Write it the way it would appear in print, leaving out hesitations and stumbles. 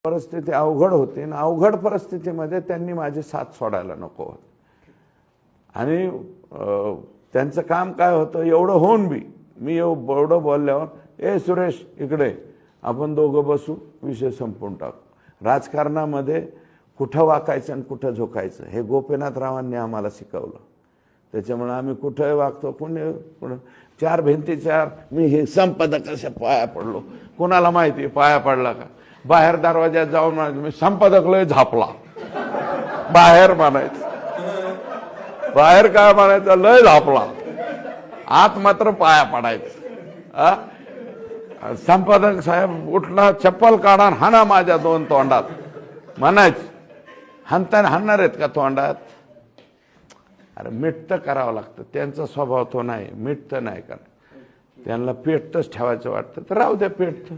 परिस्थिती अवघड होती आणि अवघड परिस्थितीमध्ये त्यांनी माझी साथ सोडायला नको होती. आणि त्यांचं काम काय होतं, एवढं होऊन बी मी एवढं बोलल्यावर ए सुरेश इकडे आपण दोघं बसू, विषय संपून टाकू. राजकारणामध्ये कुठं वाकायचं आणि कुठं झोकायचं हे गोपीनाथरावांनी आम्हाला शिकवलं. त्याच्यामुळे आम्ही कुठंही वागतो, कोणी चार भिंती चार. मी हे संपादक कशा पाया पडलो, कोणाला माहिती पाया पडला का? बाहेर दरवाज्यात जाऊन मी संपादक लय झापला, बाहेर म्हणायचं, बाहेर काय म्हणायचं लय झापला, आत मात्र पाया पडायचं. संपादक साहेब उठला, चप्पल काढा हाना माझ्या दोन तोंडात म्हणायचं. हाणताना हाणणार आहेत का तोंडात? अरे मिट्ट करावं लागतं. त्यांचा स्वभाव तो नाही, मिट्ट नाही करत. त्यांना पेटच ठेवायचं वाटतं तर राहू द्या पेटत.